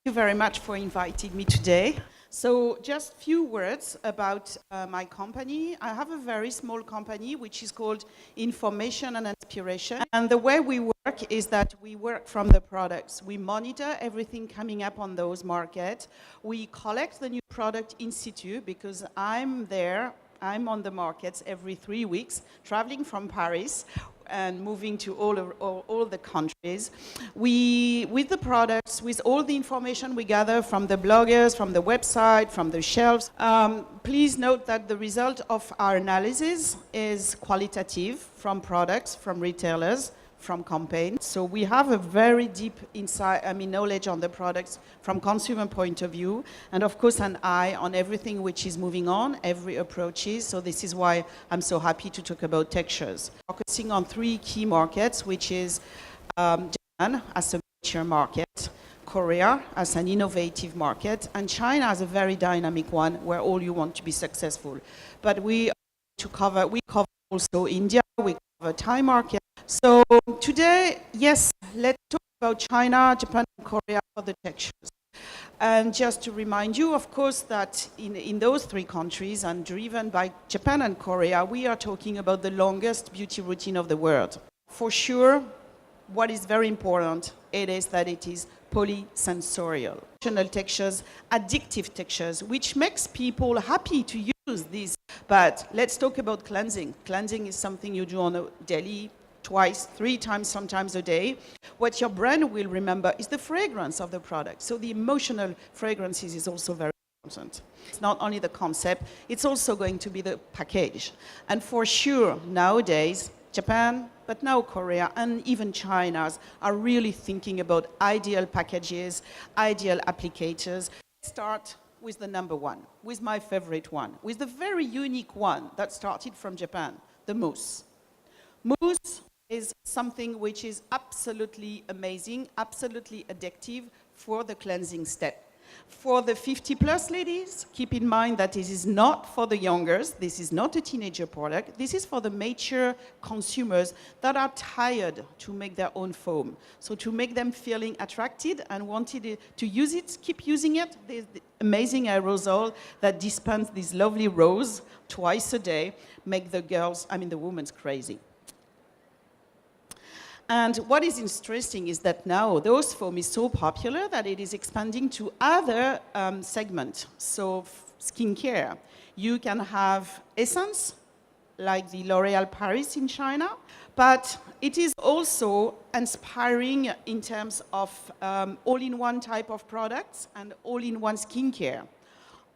you very much for inviting me today. So just a few words about my company. I have a very small company which is called Information and Inspiration. And the way we work is that we work from the products. We monitor everything coming up on those markets. We collect the new product in situ because I'm there. I'm on the markets every 3 weeks, traveling from Paris and moving to all the countries. With the products, with all the information we gather from the bloggers, from the website, from the shelves, please note that the result of our analysis is qualitative from products, from retailers, from campaigns. So we have a very deep knowledge on the products from consumer point of view, and of course an eye on everything which is moving on, every approaches. So this is why I'm so happy to talk about textures. Focusing on 3 key markets, which is Japan as a mature market, Korea as an innovative market, and China as a very dynamic one where all you want to be successful. But we cover also India, we cover Thai market. So today, yes, let's talk about China, Japan, and Korea for the textures. And just to remind you, of course, that in those 3 countries, and driven by Japan and Korea, we are talking about the longest beauty routine of the world. For sure, what is very important, it is that it is polysensorial. Textures, addictive textures, which makes people happy to use these. But let's talk about cleansing. Cleansing is something you do on a daily, twice, 3 times, sometimes a day. What your brand will remember is the fragrance of the product. So the emotional fragrances is also very important. It's not only the concept, it's also going to be the package. And for sure, nowadays, Japan, but now Korea and even China are really thinking about ideal packages, ideal applicators. Let's start with the number 1, with my favorite one, with the very unique one that started from Japan, the mousse. Mousse is something which is absolutely amazing, absolutely addictive for the cleansing step. For the 50-plus ladies, keep in mind that this is not for the youngers, this is not a teenager product, this is for the mature consumers that are tired to make their own foam. So to make them feeling attracted and wanted to use it, keep using it, there's the amazing aerosol that dispenses this lovely rose twice a day, make the women crazy. And what is interesting is that now those foam is so popular that it is expanding to other segments. So skincare, you can have essence, like the L'Oréal Paris in China, but it is also inspiring in terms of all-in-one type of products and all-in-one skincare.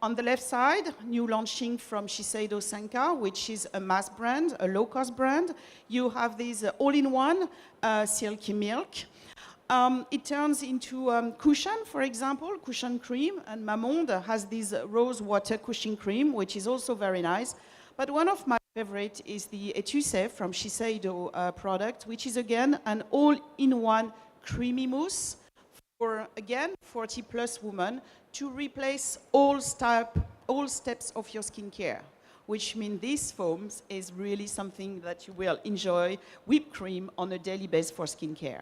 On the left side, new launching from Shiseido Senka, which is a mass brand, a low-cost brand. You have this all-in-one silky milk. It turns into cushion, for example, cushion cream, and Mamonde has this rose water cushion cream, which is also very nice. But one of my favorite is the Etude from Shiseido product, which is again an all-in-one creamy mousse for, again, 40-plus women to replace all steps of your skincare, which means these foams is really something that you will enjoy, whipped cream on a daily basis for skincare.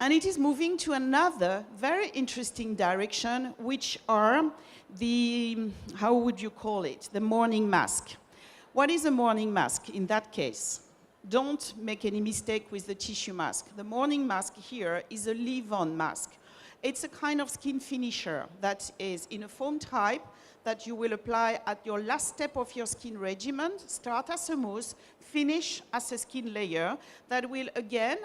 And it is moving to another very interesting direction, which are the, how would you call it, the morning mask. What is a morning mask in that case? Don't make any mistake with the tissue mask. The morning mask here is a leave-on mask. It's a kind of skin finisher that is in a foam type that you will apply at your last step of your skin regimen, start as a mousse, finish as a skin layer that will again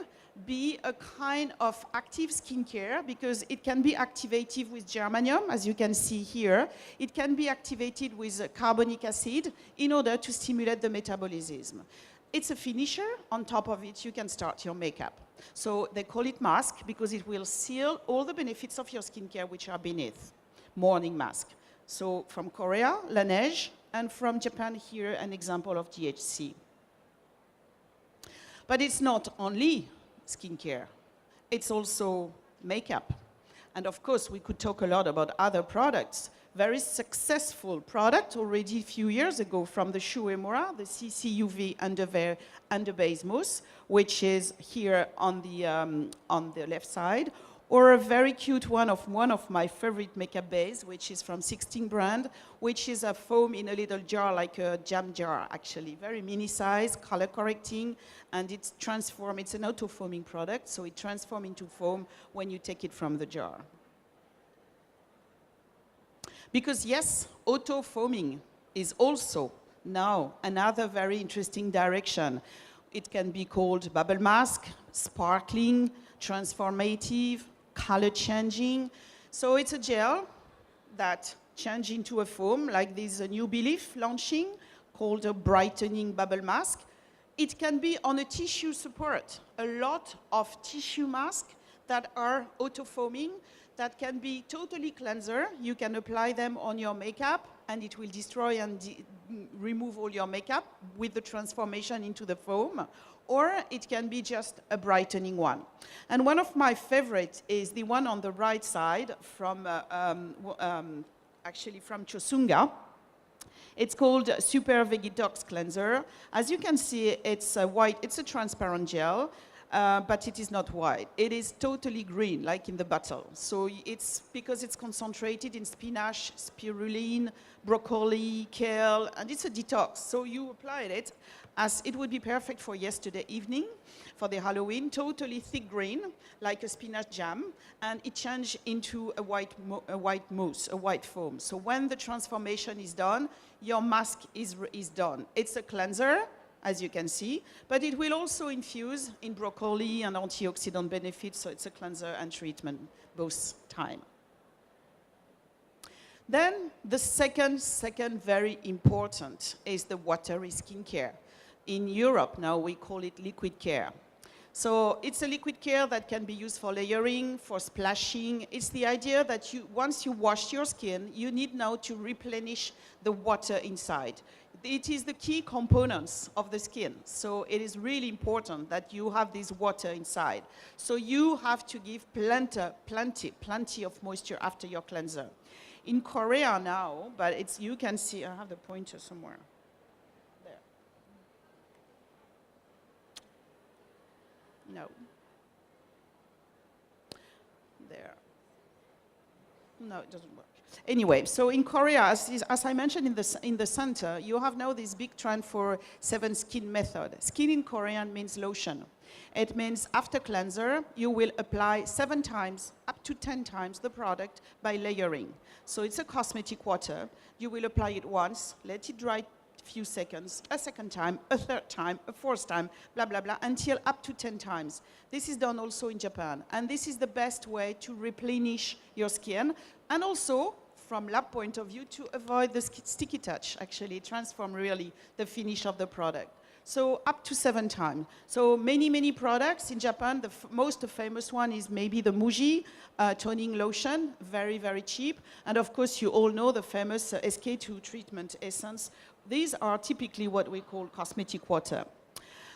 be a kind of active skincare because it can be activated with germanium, as you can see here. It can be activated with carbonic acid in order to stimulate the metabolism. It's a finisher. On top of it, you can start your makeup. So they call it mask because it will seal all the benefits of your skincare which are beneath. Morning mask. So from Korea, Laneige, and from Japan here, an example of DHC. But it's not only skincare. It's also makeup. And of course, we could talk a lot about other products. Very successful product already a few years ago from the Shu Uemura, the CCUV under base mousse, which is here on the left side, Or a very cute one of my favorite makeup base, which is from 16 brand, which is a foam in a little jar, like a jam jar, actually. Very mini size, color correcting, and it's an auto-foaming product, so it transforms into foam when you take it from the jar. Because yes, auto-foaming is also now another very interesting direction. It can be called bubble mask, sparkling, transformative, color changing. So it's a gel that changes into a foam, like this new belief launching called a brightening bubble mask. It can be on a tissue support. A lot of tissue masks that are auto-foaming, that can be totally cleanser. You can apply them on your makeup and it will destroy and remove all your makeup with the transformation into the foam. Or it can be just a brightening one. And one of my favorites is the one on the right side from, actually from Chosunga. It's called Super Vegetox Cleanser. As you can see, it's a white, it's a transparent gel, but it is not white. It is totally green, like in the bottle. So it's because it's concentrated in spinach, spirulina, broccoli, kale, and it's a detox. So you applied it as it would be perfect for yesterday evening, for the Halloween, totally thick green, like a spinach jam, and it changed into a white mousse, a white foam. So when the transformation is done, your mask is done. It's a cleanser, as you can see, but it will also infuse in broccoli and antioxidant benefits, so it's a cleanser and treatment both time. Then the second very important is the watery skincare. In Europe now we call it liquid care. So it's a liquid care that can be used for layering, for splashing. It's the idea that once you wash your skin, you need now to replenish the water inside. It is the key components of the skin. So it is really important that you have this water inside. So you have to give plenty of moisture after your cleanser. In Korea now, but you can see, I have the pointer somewhere. No. There. No, it doesn't work. Anyway, so in Korea, as I mentioned in the center, you have now this big trend for 7 skin method. Skin in Korean means lotion. It means after cleanser, you will apply 7 times, up to 10 times the product by layering. So it's a cosmetic water. You will apply it once, let it dry few seconds, a second time, a third time, a fourth time, blah, blah, blah, until up to 10 times. This is done also in Japan. And this is the best way to replenish your skin. And also, from lab point of view, to avoid the sticky touch, actually transform really the finish of the product. So up to 7 times. So many products in Japan. The most famous one is maybe the Muji toning lotion, very cheap. And of course, you all know the famous SK2 treatment essence. These are typically what we call cosmetic water.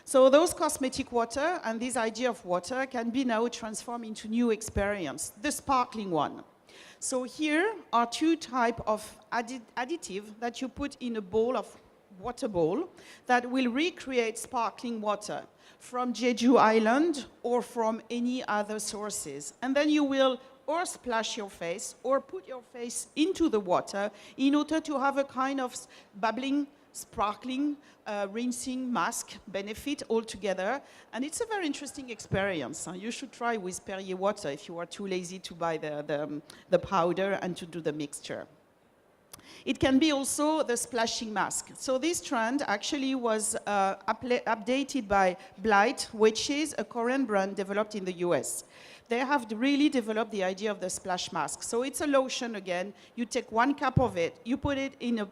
So those cosmetic water and this idea of water can be now transformed into new experience, the sparkling one. So here are 2 types of additive that you put in a bowl of water bowl that will recreate sparkling water from Jeju Island or from any other sources. And then you will or splash your face or put your face into the water in order to have a kind of bubbling, sparkling, rinsing mask benefit altogether. And it's a very interesting experience. You should try with Perrier water if you are too lazy to buy the powder and to do the mixture. It can be also the splashing mask. So this trend actually was updated by Blight, which is a Korean brand developed in the US. They have really developed the idea of the splash mask. So it's a lotion again. You take 1 cup of it, you put it in a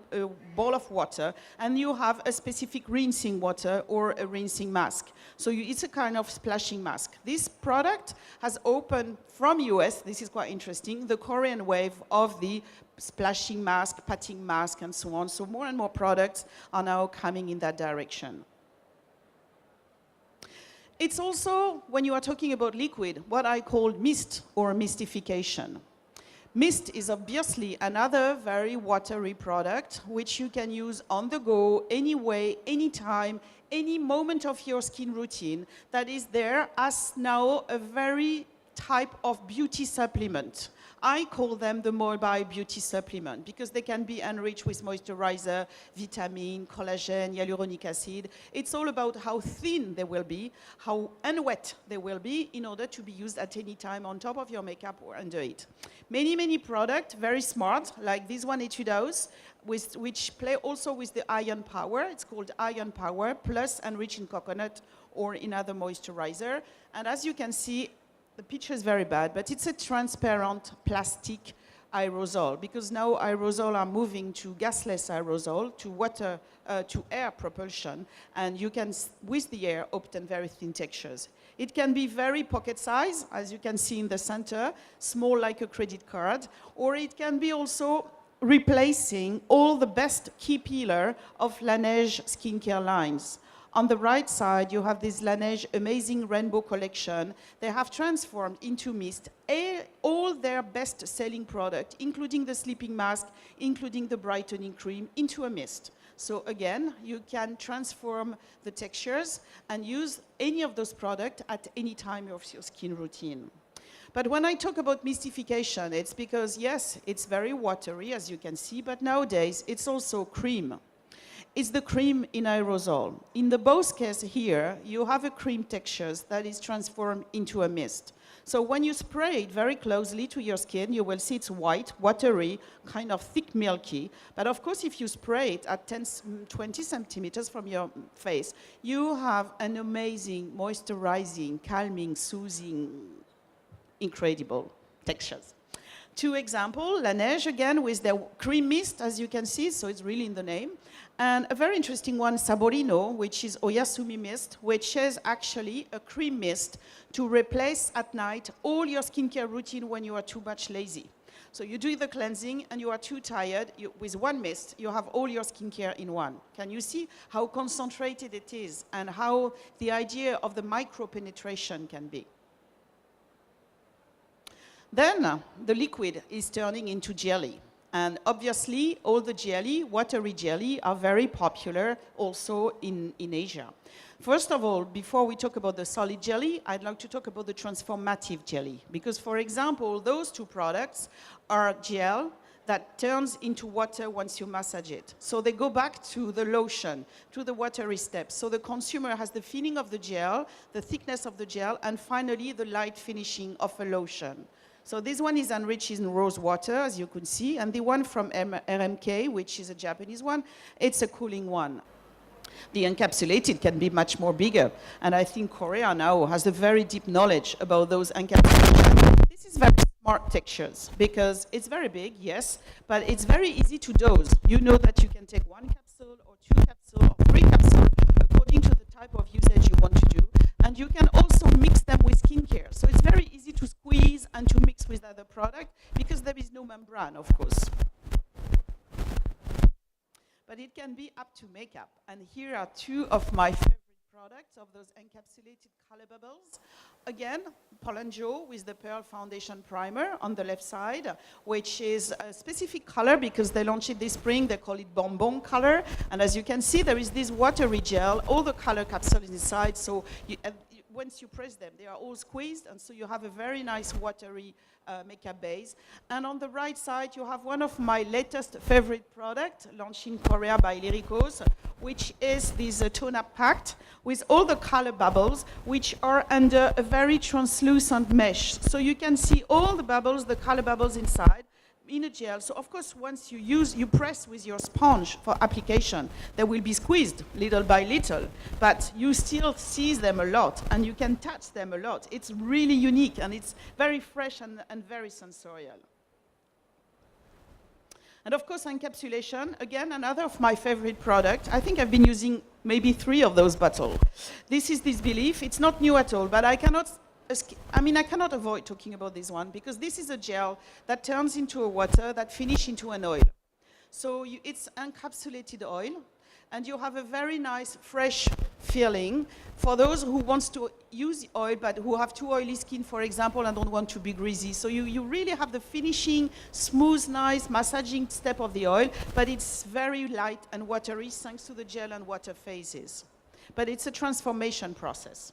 bowl of water, and you have a specific rinsing water or a rinsing mask. So it's a kind of splashing mask. This product has opened from US, this is quite interesting, the Korean wave of the splashing mask, patting mask, and so on. So more and more products are now coming in that direction. It's also, when you are talking about liquid, what I call mist or mistification. Mist is obviously another very watery product which you can use on the go, anyway, anytime, any moment of your skin routine that is there as now a very type of beauty supplement. I call them the mobile beauty supplement because they can be enriched with moisturizer, vitamin, collagen, hyaluronic acid. It's all about how thin they will be, how unwet they will be in order to be used at any time on top of your makeup or under it. Many, many products, very smart, like this one, Etude House, which play also with the iron power. It's called Iron Power, plus enriched in coconut or in other moisturizer. And as you can see, the picture is very bad, but it's a transparent plastic aerosol, because now aerosol are moving to gasless aerosol, to water, to air propulsion, and you can, with the air, obtain very thin textures. It can be very pocket size, as you can see in the center, small like a credit card, or it can be also replacing all the best key pillar of Laneige skincare lines. On the right side, you have this Laneige amazing rainbow collection. They have transformed into mist all their best-selling product, including the sleeping mask, including the brightening cream, into a mist. So again, you can transform the textures and use any of those products at any time of your skin routine. But when I talk about mistification, it's because, yes, it's very watery, as you can see, but nowadays it's also cream. It's the cream in aerosol. In the both case here, you have a cream texture that is transformed into a mist. So when you spray it very closely to your skin, you will see it's white, watery, kind of thick, milky. But of course, if you spray it at 20 centimeters from your face, you have an amazing, moisturizing, calming, soothing, incredible textures. Two examples, Laneige again with their cream mist, as you can see, so it's really in the name. And a very interesting one, Saborino, which is Oyasumi mist, which is actually a cream mist to replace at night all your skincare routine when you are too much lazy. So you do the cleansing and you are too tired, with one mist, you have all your skincare in one. Can you see how concentrated it is and how the idea of the micro-penetration can be? Then the liquid is turning into jelly. And obviously, all the jelly, watery jelly, are very popular also in Asia. First of all, before we talk about the solid jelly, I'd like to talk about the transformative jelly. Because, for example, those two products are gel that turns into water once you massage it. So they go back to the lotion, to the watery steps. So the consumer has the feeling of the gel, the thickness of the gel, and finally the light finishing of a lotion. So this one is enriched in rose water, as you can see, and the one from RMK, which is a Japanese one, it's a cooling one. The encapsulated can be much more bigger, and I think Korea now has a very deep knowledge about those encapsulations. This is very smart textures, because it's very big, yes, but it's very easy to dose. You know that you can take one capsule, or two capsules, or three capsules, according to the type of usage you want to do. And you can also mix them with skincare. So it's very easy to squeeze and to mix with other products because there is no membrane, of course. But it can be up to makeup. And here are two of my favorite products of those encapsulated color bubbles. Again, Paul & Joe with the Pearl Foundation Primer on the left side, which is a specific color because they launched it this spring. They call it Bonbon color. And as you can see, there is this watery gel, all the color capsules inside. So once you press them, they are all squeezed. And so you have a very nice watery makeup base. And on the right side, you have one of my latest favorite products launched in Korea by Lyricos, which is this tone-up pack with all the color bubbles, which are under a very translucent mesh. So you can see all the bubbles, the color bubbles inside, in a gel. So of course, once you press with your sponge for application, they will be squeezed little by little, but you still see them a lot, and you can touch them a lot. It's really unique, and it's very fresh and very sensorial. And of course, encapsulation, again, another of my favorite products. I think I've been using maybe 3 of those bottles. This is this belief. It's not new at all, but I cannot avoid talking about this one because this is a gel that turns into a water that finishes into an oil. So it's encapsulated oil, and you have a very nice, fresh feeling for those who want to use the oil but who have too oily skin, for example, and don't want to be greasy. So you really have the finishing, smooth, nice, massaging step of the oil, but it's very light and watery thanks to the gel and water phases. But it's a transformation process.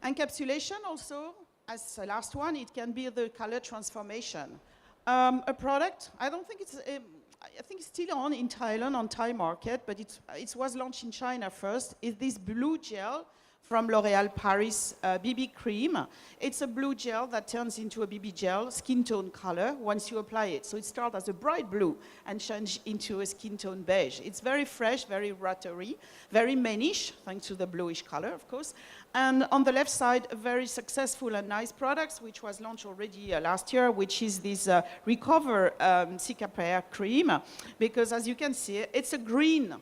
Encapsulation also, as the last one, it can be the color transformation. A product, I don't think it's, I think it's still on in Thailand, on Thai market, but it was launched in China first, is this blue gel from L'Oréal Paris BB cream. It's a blue gel that turns into a BB gel, skin tone color, once you apply it. So it starts as a bright blue and changes into a skin tone beige. It's very fresh, very watery, very mannish, thanks to the bluish color, of course. And on the left side, a very successful and nice product, which was launched already last year, which is this Recover Cicapair cream. Because as you can see, it's a green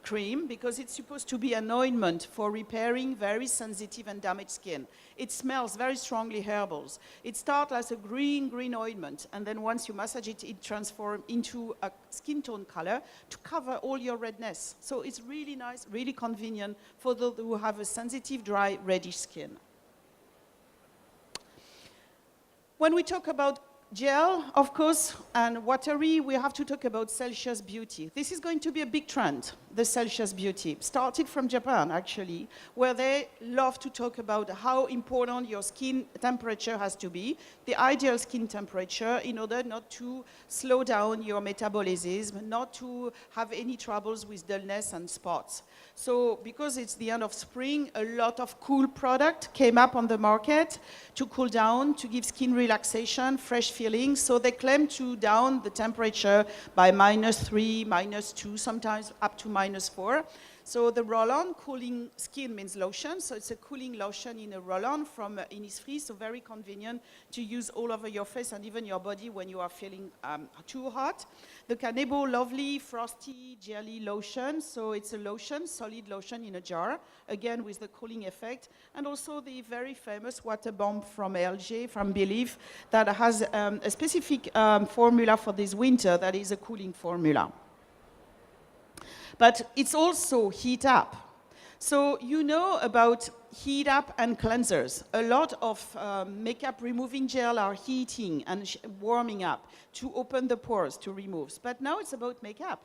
cream because it's supposed to be an ointment for repairing very sensitive and damaged skin. It smells very strongly herbals. It starts as a green ointment, and then once you massage it, it transforms into a skin tone color to cover all your redness. So it's really nice, really convenient for those who have a sensitive, dry, reddish skin. When we talk about gel, of course, and watery, we have to talk about Celsius Beauty. This is going to be a big trend, the Celsius Beauty. Started from Japan, actually, where they love to talk about how important your skin temperature has to be, the ideal skin temperature, in order not to slow down your metabolism, not to have any troubles with dullness and spots. So, because it's the end of spring, a lot of cool product came up on the market to cool down, to give skin relaxation, fresh feeling. So they claim to down the temperature by -3, -2, sometimes up to -4. So the roll-on cooling skin means lotion. So it's a cooling lotion in a roll-on from Innisfree. So very convenient to use all over your face and even your body when you are feeling too hot. The Canebo Lovely Frosty Jelly Lotion. So it's a lotion, solid lotion in a jar, again with the cooling effect. And also the very famous water bomb from LG, from Believe, that has a specific formula for this winter that is a cooling formula. But it's also heat up. So you know about heat up and cleansers. A lot of makeup removing gel are heating and warming up to open the pores, to remove. But now it's about makeup.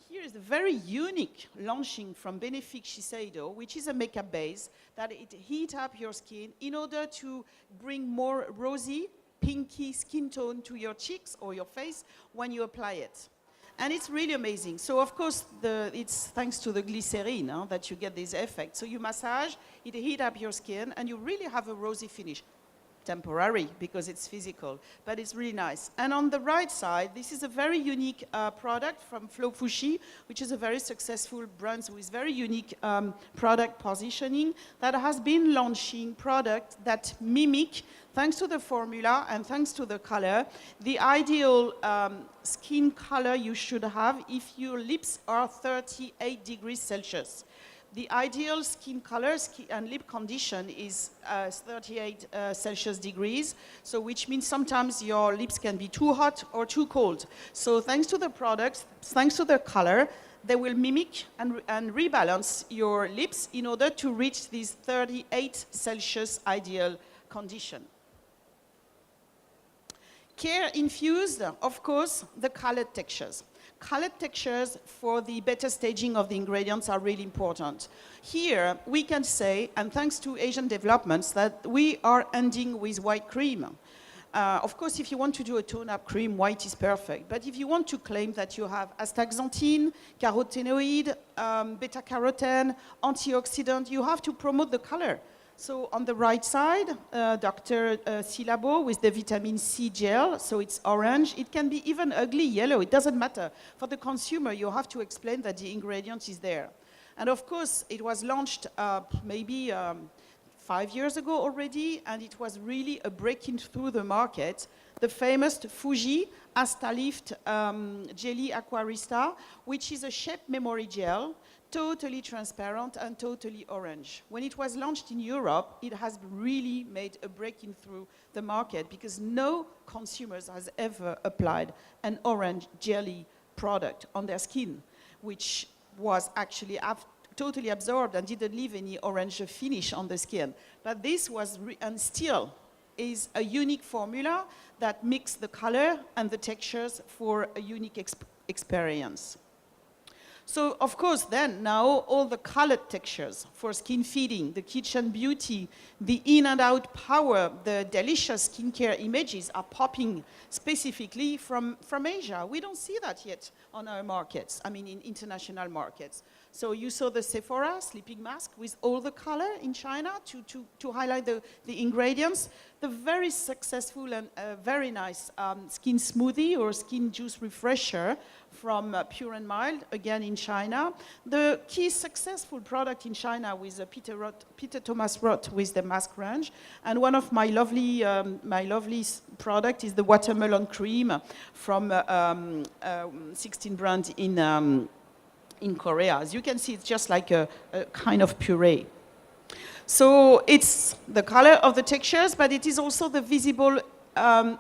Here is a very unique launching from Benefit Shiseido, which is a makeup base that it heat up your skin in order to bring more rosy, pinky skin tone to your cheeks or your face when you apply it. And it's really amazing. So of course, it's thanks to the glycerine that you get this effect. So you massage, it heat up your skin, and you really have a rosy finish. Temporary, because it's physical, but it's really nice. And on the right side, this is a very unique product from Flo Fushi, which is a very successful brand with very unique product positioning that has been launching products that mimic, thanks to the formula and thanks to the color, the ideal skin color you should have if your lips are 38 degrees Celsius. The ideal skin color and lip condition is 38 Celsius degrees, so which means sometimes your lips can be too hot or too cold. So thanks to the products, thanks to the color, they will mimic and rebalance your lips in order to reach this 38 Celsius ideal condition. Care Infused, of course, the colored textures. Colored textures for the better staging of the ingredients are really important. Here, we can say, and thanks to Asian developments, that we are ending with white cream. Of course, if you want to do a tone-up cream, white is perfect. But if you want to claim that you have astaxanthin, carotenoid, beta-carotene, antioxidant, you have to promote the color. So on the right side, Dr. Silabo with the vitamin C gel, so it's orange. It can be even ugly yellow, it doesn't matter. For the consumer, you have to explain that the ingredient is there. And of course, it was launched maybe 5 years ago already, and it was really a breaking through the market. The famous Fuji Astalift Jelly Aquarista, which is a shape memory gel, totally transparent and totally orange. When it was launched in Europe, it has really made a breaking through the market because no consumers has ever applied an orange jelly product on their skin, which was actually totally absorbed and didn't leave any orange finish on the skin. But this was, and still is a unique formula that mixes the color and the textures for a unique experience. So, of course, then now all the colored textures for skin feeding, the kitchen beauty, the in and out power, the delicious skincare images are popping specifically from Asia. We don't see that yet on our markets, I mean in international markets. So you saw the Sephora sleeping mask with all the color in China to highlight the ingredients. The very successful and very nice skin smoothie or skin juice refresher from Pure and Mild, again in China. The key successful product in China with Peter Thomas Roth with the mask range. And one of my lovely product is the watermelon cream from 16 brand in Korea. As you can see, it's just like a kind of puree. So it's the color of the textures, but it is also the visible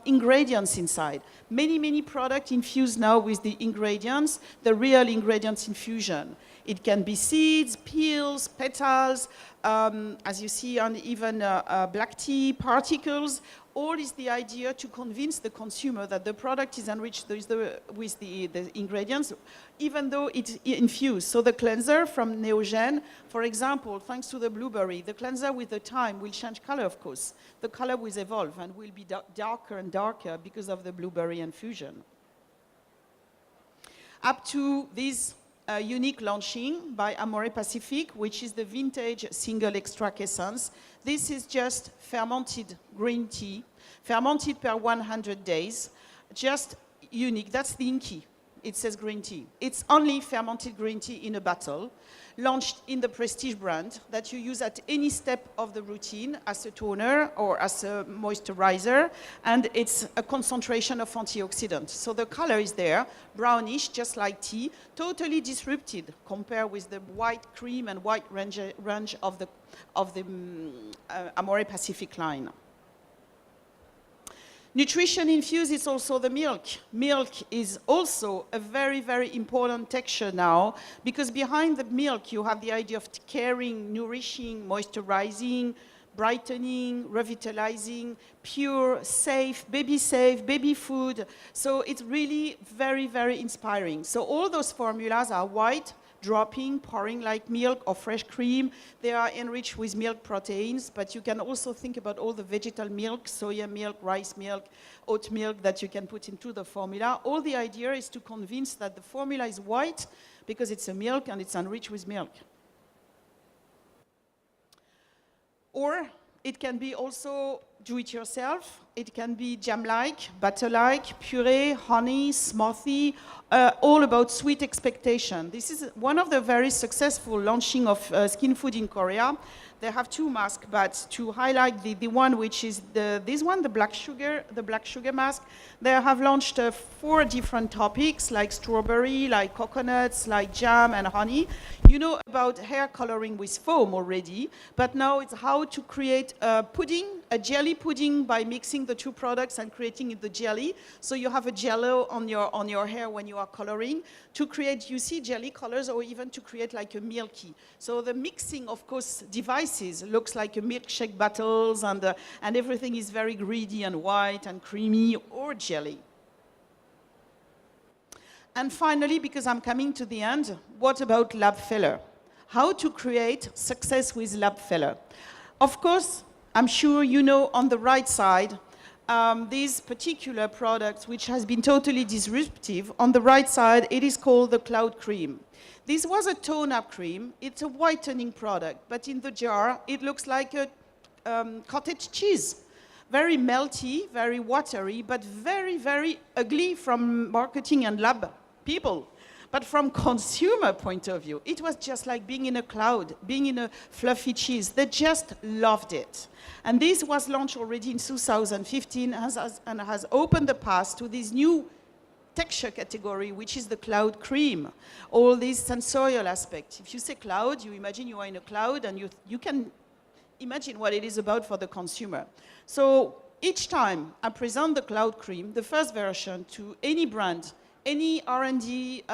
ingredients inside. Many products infused now with the ingredients, the real ingredients infusion. It can be seeds, peels, petals, as you see, and even black tea particles. All is the idea to convince the consumer that the product is enriched with the ingredients, even though it's infused. So the cleanser from Neogen, for example, thanks to the blueberry, the cleanser with the time will change color, of course. The color will evolve and will be darker and darker because of the blueberry infusion. Up to this unique launching by Amore Pacific, which is the vintage single extract essence. This is just fermented green tea, fermented per 100 days, just unique. That's the inky. It says green tea. It's only fermented green tea in a bottle, launched in the Prestige brand that you use at any step of the routine as a toner or as a moisturizer, and it's a concentration of antioxidants. So the color is there, brownish, just like tea, totally disrupted compared with the white cream and white range of the Amore Pacific line. Nutrition infused is also the milk. Milk is also a very important texture now, because behind the milk you have the idea of caring, nourishing, moisturizing, brightening, revitalizing, pure, safe baby food. So it's really very inspiring. So all those formulas are white, dropping, pouring like milk or fresh cream. They are enriched with milk proteins, but you can also think about all the vegetal milk, soya milk, rice milk, oat milk that you can put into the formula. All the idea is to convince that the formula is white because it's a milk and it's enriched with milk. Or it can be also do-it-yourself. It can be jam-like, butter-like, puree, honey, smoothie, all about sweet expectation. This is one of the very successful launching of skin food in Korea. They have two masks, but to highlight the one which is this one, the black sugar mask, they have launched 4 different topics like strawberry, like coconuts, like jam and honey. You know about hair coloring with foam already, but now it's how to create a pudding, a jelly pudding by mixing the two products and creating the jelly. So you have a jello on your hair when you are coloring to create, you see, jelly colors, or even to create like a milky. So the mixing, of course, devices looks like a milkshake bottles, and everything is very greedy and white and creamy, or jelly. And finally, because I'm coming to the end, what about lab filler? How to create success with lab filler? Of course, I'm sure you know on the right side, these particular products, which has been totally disruptive. On the right side, it is called the Cloud Cream. This was a tone-up cream. It's a whitening product, but in the jar, it looks like a cottage cheese. Very melty, very watery, but very ugly from marketing and lab people. But from consumer point of view, it was just like being in a cloud, being in a fluffy cheese. They just loved it. And this was launched already in 2015 and has opened the path to this new texture category, which is the cloud cream. All these sensorial aspects. If you say cloud, you imagine you are in a cloud, and you can imagine what it is about for the consumer. So each time I present the cloud cream, the first version, to any brand, any R&D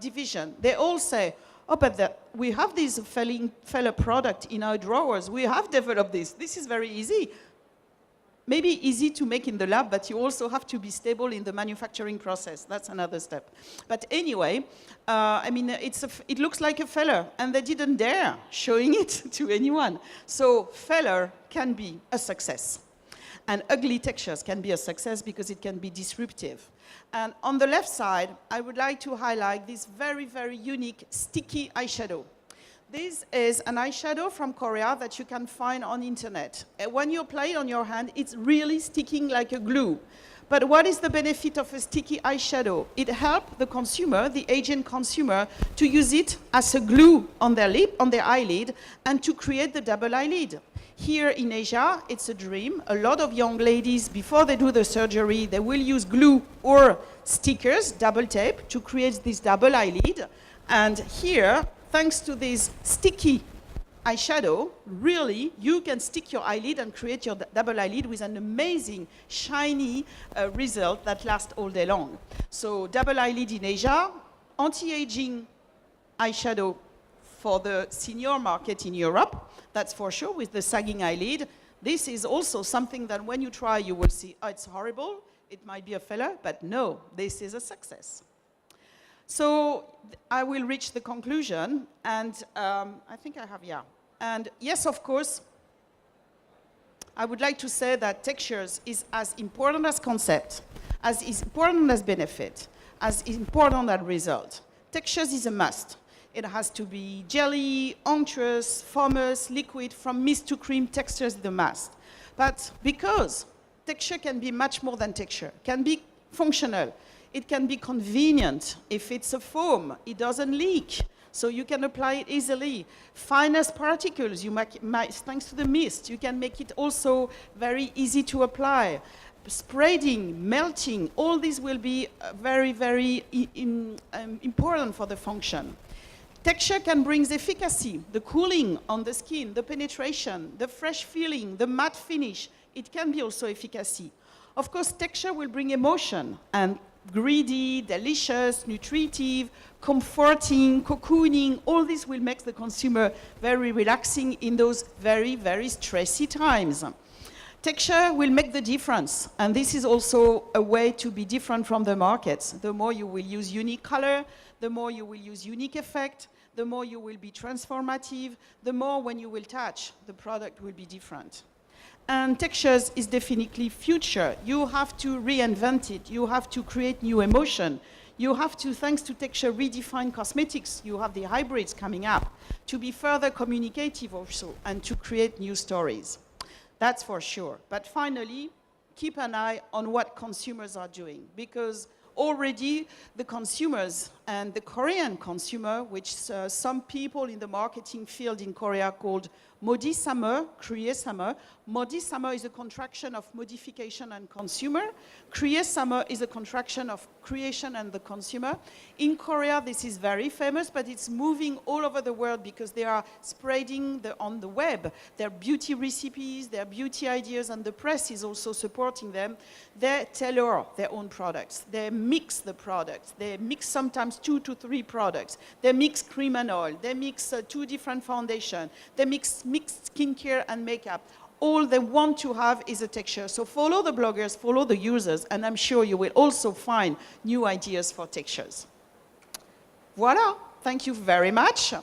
division, they all say, oh, but we have this fella product in our drawers. We have developed this. This is very easy. maybe easy to make in the lab, but you also have to be stable in the manufacturing process. That's another step. But anyway, I mean, it looks like a feller, and they didn't dare showing it to anyone. So feller can be a success. And ugly textures can be a success because it can be disruptive. And on the left side, I would like to highlight this very, very unique sticky eyeshadow. This is an eyeshadow from Korea that you can find on internet. When you apply it on your hand, it's really sticking like a glue. But what is the benefit of a sticky eyeshadow? It helps the consumer, the Asian consumer, to use it as a glue on their lip, on their eyelid, and to create the double eyelid. Here in Asia, it's a dream. A lot of young ladies, before they do the surgery, they will use glue or stickers, double tape, to create this double eyelid. And here, thanks to this sticky eyeshadow, really, you can stick your eyelid and create your double eyelid with an amazing, shiny result that lasts all day long. So double eyelid in Asia, anti-aging eyeshadow for the senior market in Europe, that's for sure, with the sagging eyelid. This is also something that when you try, you will see, oh, it's horrible, it might be a failure, but no, this is a success. So I will reach the conclusion, and I think I have, yeah. And yes, of course, I would like to say that textures is as important as concept, as important as benefit, as important as result. Textures is a must. It has to be jelly, unctuous, foamous, liquid, from mist to cream, textures is the must. But because texture can be much more than texture, can be functional, it can be convenient. If it's a foam, it doesn't leak, so you can apply it easily. Finest particles, thanks to the mist, you can make it also very easy to apply. Spreading, melting, all these will be very, very important for the function. Texture can bring the efficacy, the cooling on the skin, the penetration, the fresh feeling, the matte finish. It can be also efficacy. Of course, texture will bring emotion, and greedy, delicious, nutritive, comforting, cocooning, all this will make the consumer very relaxing in those very, very stressy times. Texture will make the difference, and this is also a way to be different from the markets. The more you will use unique color, the more you will use unique effect, the more you will be transformative, the more when you will touch, the product will be different. And textures is definitely future. You have to reinvent it. You have to create new emotion. You have to, thanks to texture, redefine cosmetics. You have the hybrids coming up to be further communicative also and to create new stories. That's for sure. But finally, keep an eye on what consumers are doing, because already the consumers and the Korean consumer, which some people in the marketing field in Korea called Modi Summer, Kriye Summer. Modi Summer is a contraction of modification and consumer. Kriye Summer is a contraction of creation and the consumer. In Korea, this is very famous, but it's moving all over the world because they are spreading on the web their beauty recipes, their beauty ideas, and the press is also supporting them. They tailor their own products. They mix the products. They mix sometimes 2 to 3 products. They mix cream and oil. They mix 2 different foundations. They mix skincare and makeup. All they want to have is a texture. So follow the bloggers, follow the users, and I'm sure you will also find new ideas for textures. Voilà, thank you very much.